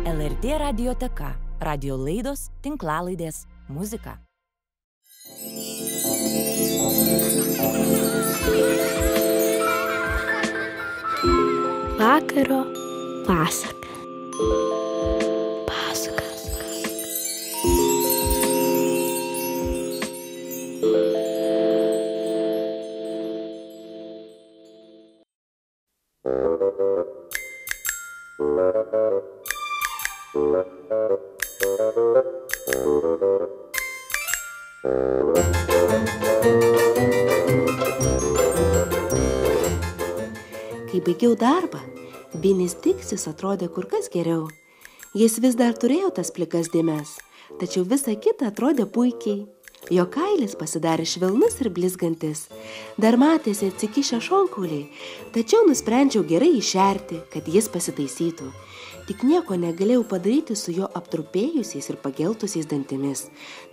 LRT radioteka, radio laidos, tinklalaidės, muzika. Vakaro pasaka. Kai baigiau darbą, Vinis Diksis atrodė kur kas geriau. Jis vis dar turėjo tas plikas dėmes, tačiau visa kita atrodė puikiai. Jo kailis pasidarė švelnus ir blizgantis. Dar matėsi atsikišę šonkauliai, tačiau nusprendžiau gerai išerti, kad jis pasitaisytų. Tik nieko negalėjau padaryti su jo aptrupėjusiais ir pageltusiais dantimis,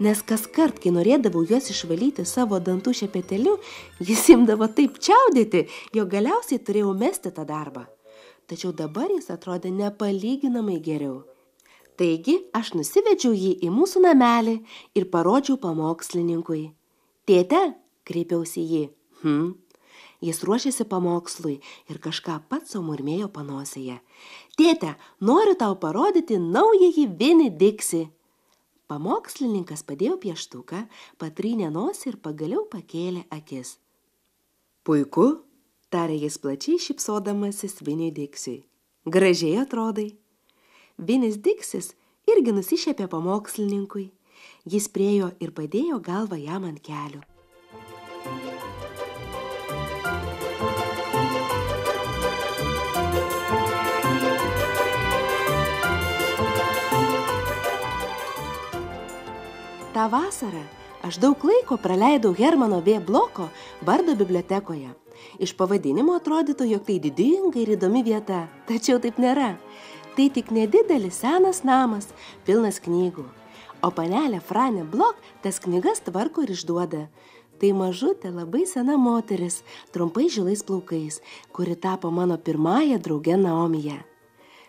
nes kaskart, kai norėdavau juos išvalyti savo dantų šepeteliu, jis imdavo taip čiaudėti, jog galiausiai turėjau mesti tą darbą. Tačiau dabar jis atrodė nepalyginamai geriau. Taigi aš nusivedžiau jį į mūsų namelį ir parodžiau pamokslininkui. Tėte, kreipiausi jį. Jis ruošėsi pamokslui ir kažką pats sau murmėjo panosėje. Tėte, noriu tau parodyti naująjį Vinį Diksį. Pamokslininkas padėjo pieštuką, patrynė nosį ir pagaliau pakėlė akis. Puiku, tarė jis plačiai šypsodamasis Viniui Diksiui. Gražiai atrodai. Vinis Diksis irgi nusišėpė pamokslininkui. Jis priėjo ir padėjo galvą jam ant kelių. Ta vasarą aš daug laiko praleidau Hermano V. Bloko Bardo bibliotekoje. Iš pavadinimo atrodytų, jog tai didinga ir įdomi vieta, tačiau taip nėra. Tai tik nedidelis senas namas, pilnas knygų. O panelė Franė Blok tas knygas tvarko ir išduoda. Tai mažutė labai sena moteris, trumpai žilais plaukais, kuri tapo mano pirmąja drauge Naomija.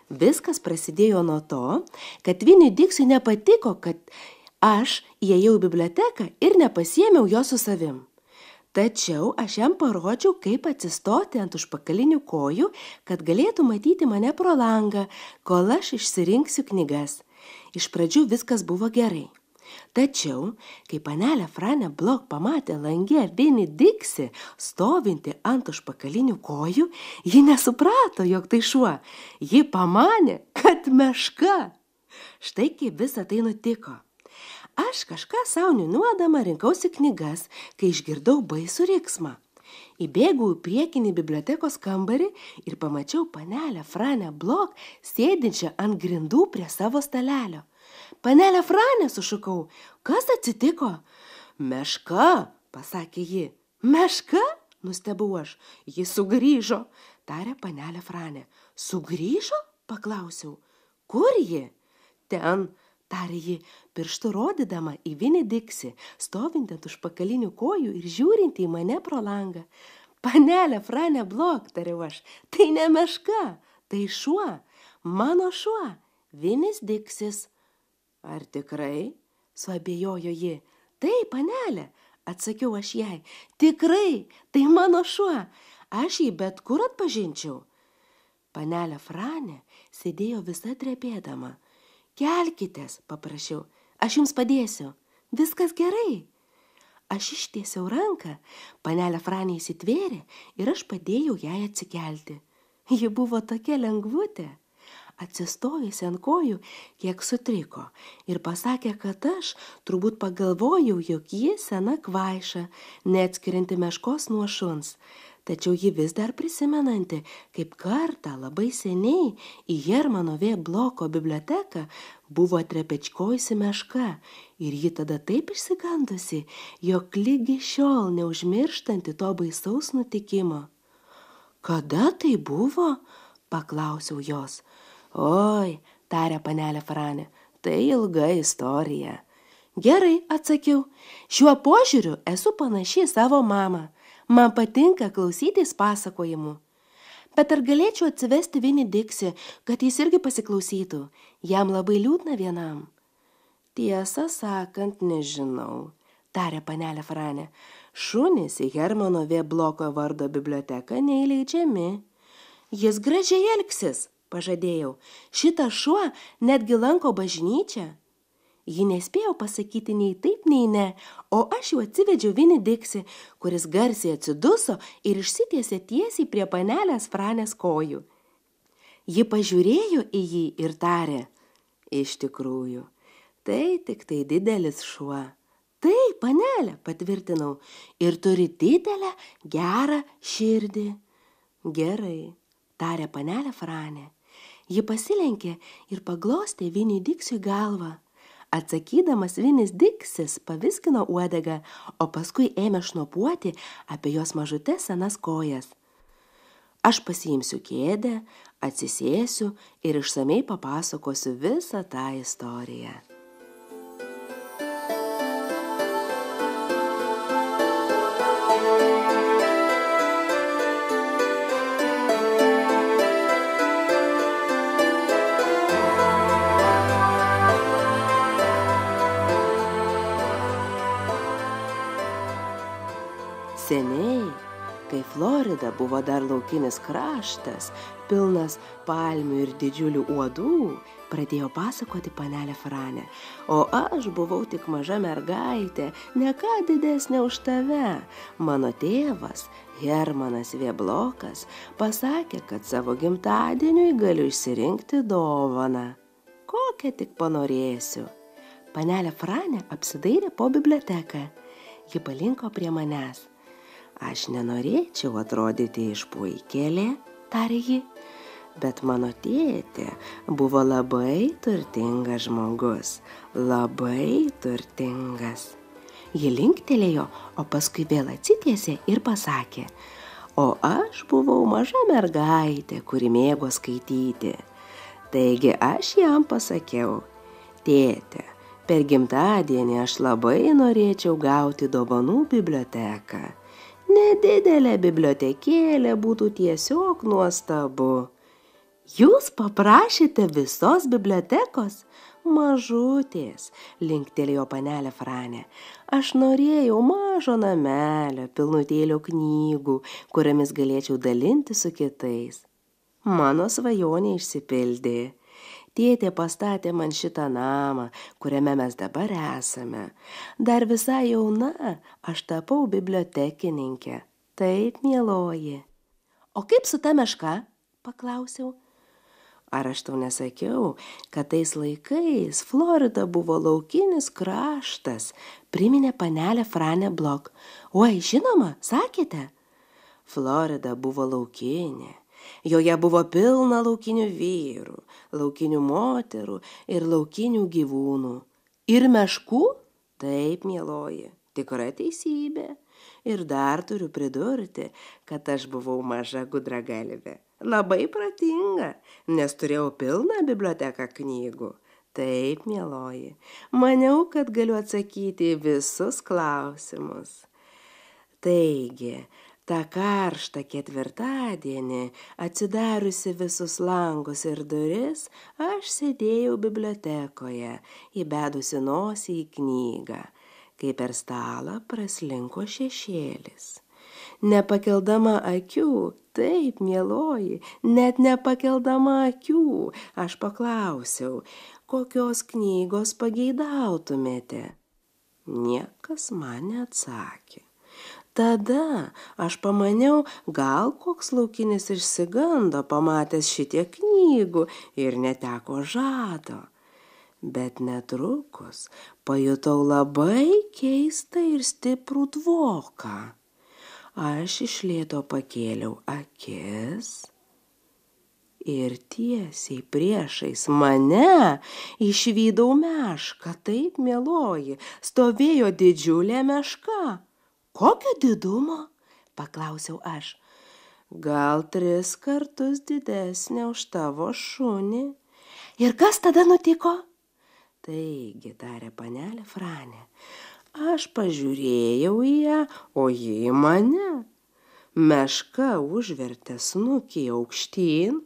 Viskas prasidėjo nuo to, kad Viniui Diksiui nepatiko, kad aš įėjau į biblioteką ir nepasiėmiau jo su savim. Tačiau aš jam parodžiau, kaip atsistoti ant užpakalinių kojų, kad galėtų matyti mane pro langą, kol aš išsirinksiu knygas. Iš pradžių viskas buvo gerai. Tačiau, kai panelė Franė Blok pamatė lange Vinį Diksį stovinti ant užpakalinių kojų, ji nesuprato, jog tai šuo. Ji pamanė, kad meška. Štai kaip visa tai nutiko. Aš kažką sau niūniuodama rinkausi knygas, kai išgirdau baisų riksmą. Įbėgau į priekinį bibliotekos kambarį ir pamačiau panelę Franę Blok sėdinčią ant grindų prie savo stalelio. Panelė Franė, sušukau, kas atsitiko? Meška, pasakė ji. Meška? Nustebau aš. Ji sugrįžo, tarė panelė Franė. Sugrįžo? Paklausiau. Kur ji? Ten, tarė ji, pirštu rodydama į Vinį Diksį, stovintį ant užpakalinių kojų ir žiūrintį į mane pro langą. Panelė Franė Blok, tariau aš, tai ne meška, tai šuo, mano šuo, Vinis Diksis. Ar tikrai? Suabejojo ji. Taip, panelė, atsakiau aš jai, tikrai, tai mano šuo, aš jį bet kur atpažinčiau. Panelė Franė sėdėjo visa trepėdama. Kelkitės, paprašiau, aš jums padėsiu. Viskas gerai. Aš ištiesiau ranką, panelė Franė įsitvėrė ir aš padėjau jai atsikelti. Ji buvo tokia lengvutė. Atsistojusi ant kojų, kiek sutriko ir pasakė, kad aš turbūt pagalvojau, jog ji sena kvaiša, neatskirianti meškos nuo šuns. Tačiau ji vis dar prisimenanti, kaip kartą labai seniai į Hermano V. Bloko biblioteką buvo atrepečkojusi meška ir ji tada taip išsigandusi, jog ligi šiol neužmirštanti to baisaus nutikimo. Kada tai buvo? Paklausiau jos. Oi, tarė panelė Franė, tai ilga istorija. Gerai, atsakiau, šiuo požiūriu esu panaši į savo mamą. Man patinka klausytis pasakojimų. Bet ar galėčiau atsivesti Vinį Diksį, kad jis irgi pasiklausytų? Jam labai liūdna vienam. Tiesą sakant, nežinau, tarė panelė Franė. Šunys į Hermano V. Bloko vardo biblioteką neįleidžiami. Jis gražiai elgsis, pažadėjau. Šitas šuo netgi lanko bažnyčią. Ji nespėjo pasakyti nei taip, nei ne, o aš jau atsivedžiau Vinį Diksį, kuris garsiai atsiduso ir išsitiesė tiesiai prie panelės Franės kojų. Ji pažiūrėjo į jį ir tarė, iš tikrųjų, tai tik tai didelis šuo. Taip, panelė, patvirtinau, ir turi didelę, gerą širdį. Gerai, tarė panelė Franė. Ji pasilenkė ir paglostė Viniui Diksiui galvą. Atsakydamas Vinis Diksis paviskino uodegą, o paskui ėmė šnopuoti apie jos mažutes senas kojas. Aš pasiimsiu kėdę, atsisėsiu ir išsamiai papasakosiu visą tą istoriją. Seniai, kai Florida buvo dar laukinis kraštas, pilnas palmių ir didžiulių uodų, pradėjo pasakoti panelė Franė, o aš buvau tik maža mergaitė, ne ką didesnė už tave. Mano tėvas, Hermanas V. Blokas, pasakė, kad savo gimtadieniui galiu išsirinkti dovaną. Kokią tik panorėsiu. Panelė Franė apsidairė po biblioteką. Ji palinko prie manęs. Aš nenorėčiau atrodyti išpuikėlė, tarė ji, bet mano tėtė buvo labai turtingas žmogus, labai turtingas. Ji linktelėjo, o paskui vėl atsitiesė ir pasakė, o aš buvau maža mergaitė, kuri mėgo skaityti. Taigi aš jam pasakiau, tėte, per gimtadienį aš labai norėčiau gauti dovanų biblioteką. Nedidelė bibliotekėlė būtų tiesiog nuostabu. Jūs paprašėte visos bibliotekos? Mažutės, linktelėjo panelė Franė. Aš norėjau mažo namelio, pilnutėlio knygų, kuriamis galėčiau dalinti su kitais. Mano svajonė išsipildė. Tėtė pastatė man šitą namą, kuriame mes dabar esame. Dar visai jauna, aš tapau bibliotekininkė. Taip, mieloji. O kaip su ta meška? Paklausiau. Ar aš tau nesakiau, kad tais laikais Florida buvo laukinis kraštas, priminė panelė Franė Blok. Oi, žinoma, sakėte? Florida buvo laukinė. Joje buvo pilna laukinių vyrų, laukinių moterų ir laukinių gyvūnų. Ir meškų? Taip, mieloji, tikra teisybė. Ir dar turiu pridurti, kad aš buvau maža gudragalvė. Labai protinga, nes turėjau pilną biblioteką knygų. Taip, mieloji, maniau, kad galiu atsakyti į visus klausimus. Taigi, tą karštą ketvirtadienį, atsidariusi visus langus ir duris, aš sėdėjau bibliotekoje, įbedusi nosį į knygą, kai per stalą praslinko šešėlis. Nepakeldama akių, taip, mieloji, net nepakeldama akių, aš paklausiau, kokios knygos pageidautumėte. Niekas man neatsakė. Tada aš pamaniau, gal koks laukinis išsigando, pamatęs šitiek knygų ir neteko žado. Bet netrukus pajutau labai keistą ir stiprų dvoką. Aš iš lėto pakėliau akis ir tiesiai priešais mane išvydau mešką. Taip, mieloji, stovėjo didžiulė meška. Kokio didumo? Paklausiau aš. Gal 3 kartus didesnė už tavo šunį. Ir kas tada nutiko? Taigi, tarė panelė Franė, aš pažiūrėjau į ją, o ji į mane. Meška užvertė snukį aukštyn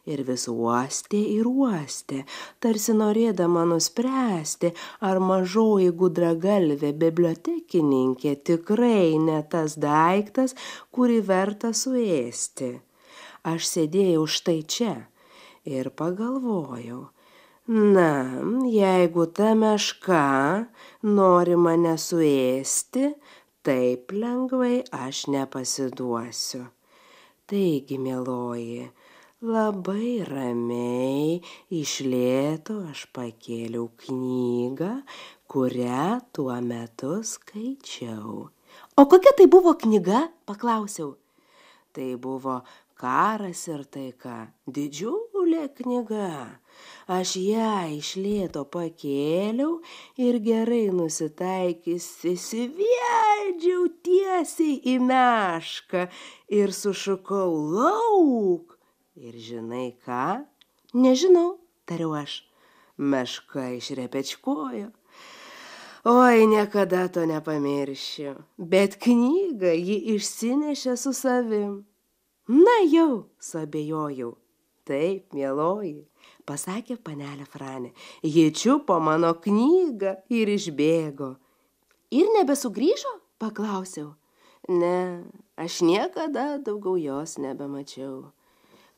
ir vis uostė, tarsi norėdama nuspręsti, ar mažoji gudragalvė bibliotekininkė tikrai ne tas daiktas, kurį verta suėsti. Aš sėdėjau štai čia ir pagalvojau, na, jeigu ta meška nori mane suėsti, taip lengvai aš nepasiduosiu. Taigi, mieloji, labai ramiai iš lėto aš pakėliau knygą, kurią tuo metu skaičiau. O kokia tai buvo knyga? Paklausiau. Tai buvo Karas ir taika, didžiulė knyga. Aš ją iš lėto pakėliau ir gerai nusitaikiusi įsivedžiau tiesiai į mešką ir sušukau lauk. Ir žinai ką? Nežinau, tariau aš. Meška išrepečkojo. Oi, niekada to nepamiršiu, bet knygą ji išsinešė su savim. Na jau, suabejojau. Taip, mieloji, pasakė panelė Franė. Ji čiupo mano knygą ir išbėgo. Ir nebesugrįžo? Paklausiau. Ne, aš niekada daugiau jos nebemačiau.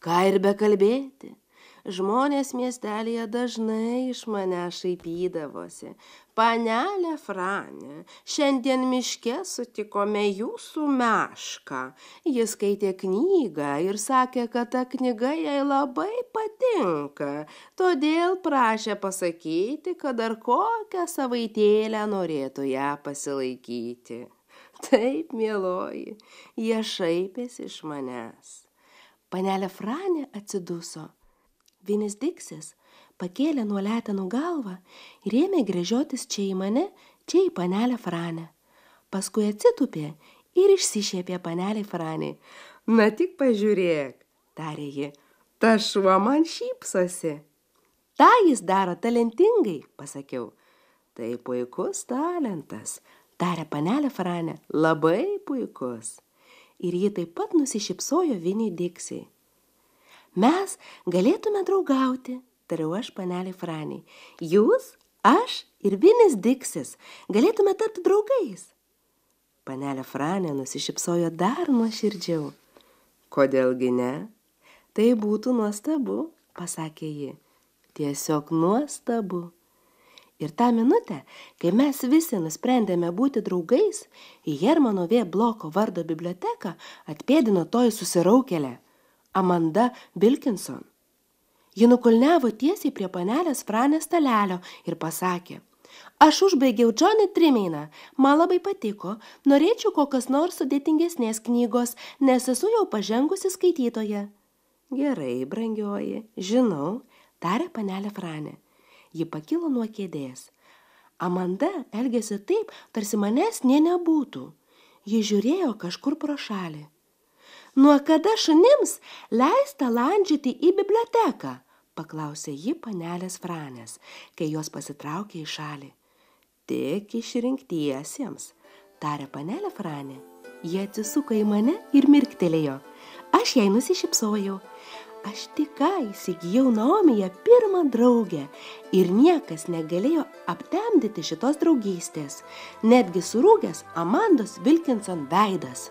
Ką ir bekalbėti. Žmonės miestelėje dažnai iš mane šaipydavosi. Panelė Franė, šiandien miške sutikome jūsų mešką. Jis skaitė knygą ir sakė, kad ta knyga jai labai patinka. Todėl prašė pasakyti, kad dar kokią savaitėlę norėtų ją pasilaikyti. Taip, mieloji, jie šaipėsi iš manęs. Panelė Franė atsiduso. Vinis Diksis pakėlė nuo letenų galvą ir ėmė gręžiotis čia į mane, čia į panelę Franę. Paskui atsitūpė ir išsišiepė panelei Franei. Na tik pažiūrėk, tarė ji, ta šuo man šypsosi. Ta jis daro talentingai, pasakiau. Tai puikus talentas, tarė panelė Franė, labai puikus. Ir ji taip pat nusišypsojo Viniui Diksiui. Mes galėtume draugauti, tariau aš panelei Franiai. Jūs, aš ir Vinis Diksis galėtume tapti draugais. Panelė Franė nusišypsojo dar nuoširdžiau. Kodėlgi ne? Tai būtų nuostabu, pasakė ji. Tiesiog nuostabu. Ir tą minutę, kai mes visi nusprendėme būti draugais, į Hermano V. Bloko vardo biblioteką atpėdino toji susiraukėlė. Amanda Wilkinson. Ji nukulniavo tiesiai prie panelės Franės stalelio ir pasakė, aš užbaigiau Johnny Trimeiną, man labai patiko, norėčiau kokios nors sudėtingesnės knygos, nes esu jau pažengusi skaitytoja. Gerai, brangioji, žinau, tarė panelė Franė. Ji pakilo nuo kėdės. Amanda elgėsi taip, tarsi manęs nė nebūtų. Ji žiūrėjo kažkur pro šalį. Nuo kada šunims leista landžioti į biblioteką? Paklausė ji panelės Franės, kai jos pasitraukė į šalį. Tik išrinktiesiems, tarė panelė Franė. Ji atsisuko į mane ir mirktelėjo. Aš jai nusišypsojau. Aš tik ką įsigijau Naomiją pirmą draugę ir niekas negalėjo aptemdyti šitos draugystės, netgi surūgęs Amandos Wilkinson veidas.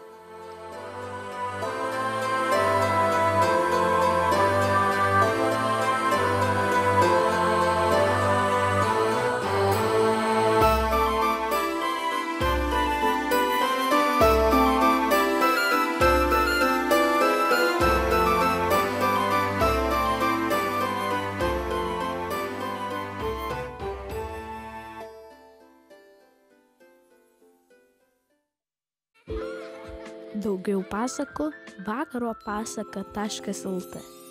Daugiau pasakų vakarupasaka.lt